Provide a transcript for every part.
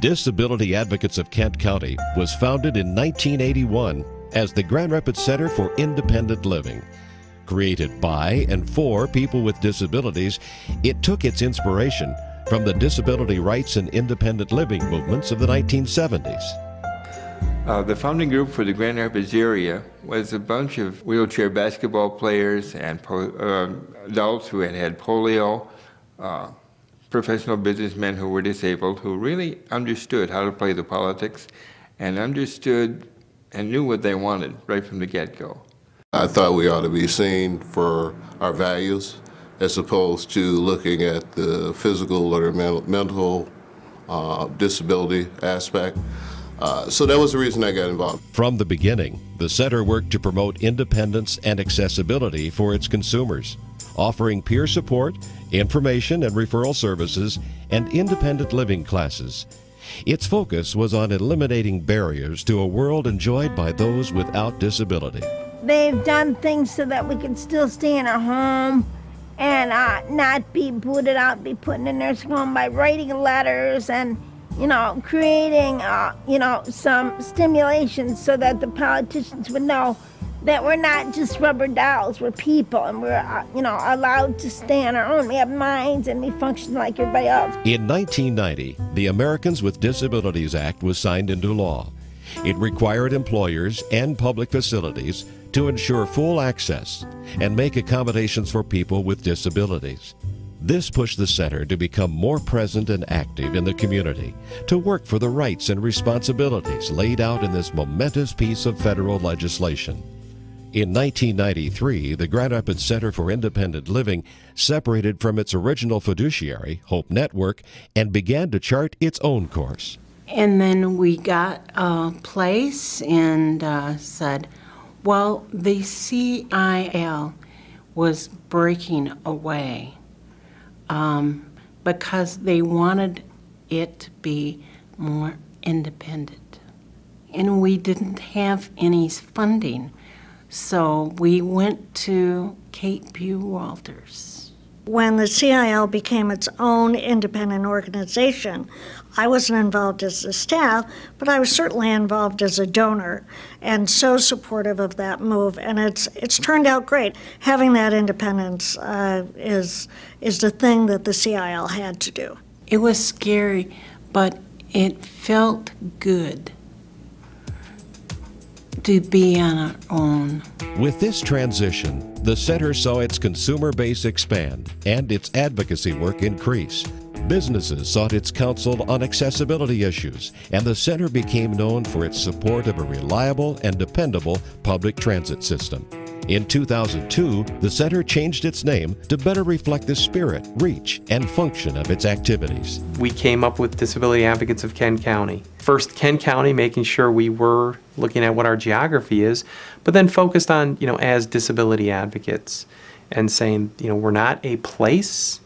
Disability Advocates of Kent County was founded in 1981 as the Grand Rapids Center for Independent Living. Created by and for people with disabilities, it took its inspiration from the disability rights and independent living movements of the 1970s. The founding group for the Grand Rapids area was a bunch of wheelchair basketball players and adults who had had polio, professional businessmen who were disabled, who really understood how to play the politics and understood and knew what they wanted right from the get-go. I thought we ought to be seen for our values as opposed to looking at the physical or mental disability aspect. So that was the reason I got involved. From the beginning, the center worked to promote independence and accessibility for its consumers, offering peer support, information and referral services, and independent living classes. Its focus was on eliminating barriers to a world enjoyed by those without disability. They've done things so that we can still stay in our home and not be booted out, be put in a nursing home by writing letters and, creating, some stimulation so that the politicians would know that we're not just rubber dolls, we're people, and we're, allowed to stay on our own. We have minds and we function like everybody else. In 1990, the Americans with Disabilities Act was signed into law. It required employers and public facilities to ensure full access and make accommodations for people with disabilities. This pushed the center to become more present and active in the community, to work for the rights and responsibilities laid out in this momentous piece of federal legislation. In 1993, the Grand Rapids Center for Independent Living separated from its original fiduciary, Hope Network, and began to chart its own course. And then we got a place and said, well, the CIL was breaking away because they wanted it to be more independent. And we didn't have any funding. So we went to Kate Pugh Wolters. When the CIL became its own independent organization, I wasn't involved as the staff, but I was certainly involved as a donor and so supportive of that move. And it's turned out great. Having that independence is the thing that the CIL had to do. It was scary, but it felt good to be on our own. With this transition, the center saw its consumer base expand and its advocacy work increase. Businesses sought its counsel on accessibility issues, and the center became known for its support of a reliable and dependable public transit system. In 2002, the center changed its name to better reflect the spirit, reach, and function of its activities. We came up with Disability Advocates of Kent County. First, Kent County, making sure we were looking at what our geography is, but then focused on, as disability advocates and saying, we're not a place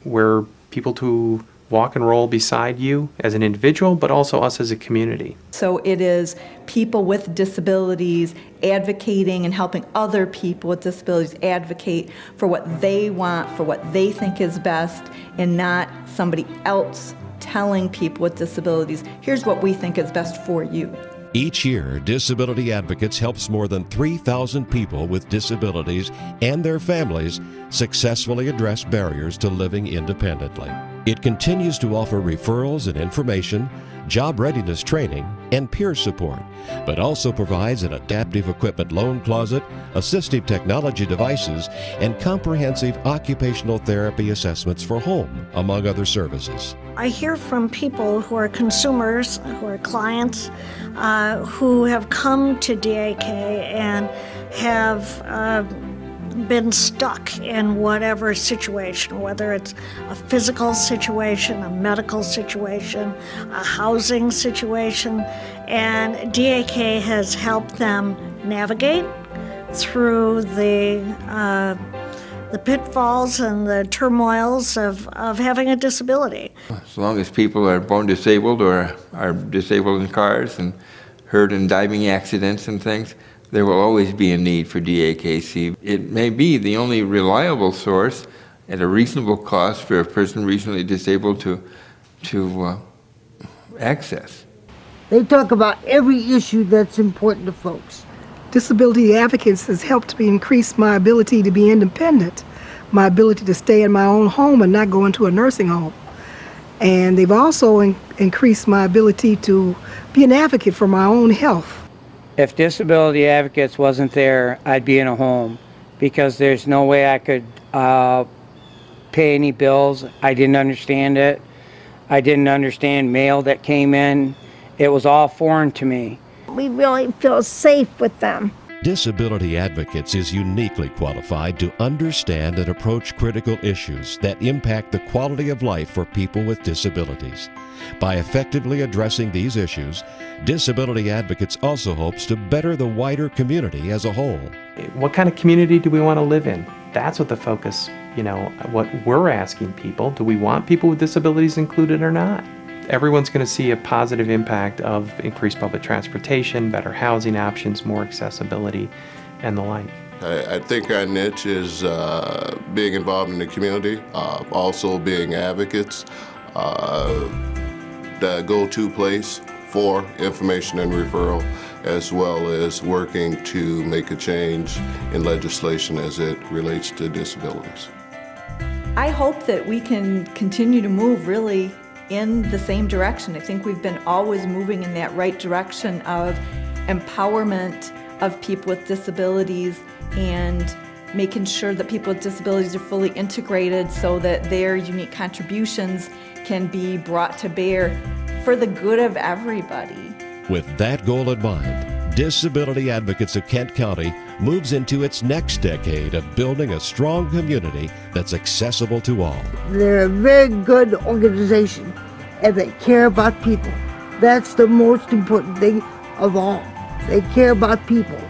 where people to walk and roll beside you as an individual, but also us as a community. So it is people with disabilities advocating and helping other people with disabilities advocate for what they want, for what they think is best, and not somebody else telling people with disabilities, here's what we think is best for you. Each year, Disability Advocates helps more than 3,000 people with disabilities and their families successfully address barriers to living independently. It continues to offer referrals and information, job readiness training, and peer support, but also provides an adaptive equipment loan closet, assistive technology devices, and comprehensive occupational therapy assessments for home, among other services. I hear from people who are consumers, who are clients, who have come to DAK and have been stuck in whatever situation, whether it's a physical situation, a medical situation, a housing situation, and DAK has helped them navigate through the pitfalls and the turmoils of having a disability. As long as people are born disabled or are disabled in cars and hurt in diving accidents and things, there will always be a need for DAKC. It may be the only reliable source at a reasonable cost for a person recently disabled to access. They talk about every issue that's important to folks. Disability Advocates has helped me increase my ability to be independent, my ability to stay in my own home and not go into a nursing home. And they've also increased my ability to be an advocate for my own health. If Disability Advocates wasn't there, I'd be in a home because there's no way I could pay any bills. I didn't understand it. I didn't understand mail that came in. It was all foreign to me. We really feel safe with them. Disability Advocates is uniquely qualified to understand and approach critical issues that impact the quality of life for people with disabilities. By effectively addressing these issues, Disability Advocates also hopes to better the wider community as a whole. What kind of community do we want to live in? That's what the focus, what we're asking people. Do we want people with disabilities included or not? Everyone's going to see a positive impact of increased public transportation, better housing options, more accessibility, and the like. I think our niche is being involved in the community, also being advocates, the go-to place for information and referral, as well as working to make a change in legislation as it relates to disabilities. I hope that we can continue to move really in the same direction. I think we've been always moving in that right direction of empowerment of people with disabilities and making sure that people with disabilities are fully integrated so that their unique contributions can be brought to bear for the good of everybody. With that goal in mind, Disability Advocates of Kent County moves into its next decade of building a strong community that's accessible to all. They're a very good organization, and they care about people. That's the most important thing of all. They care about people.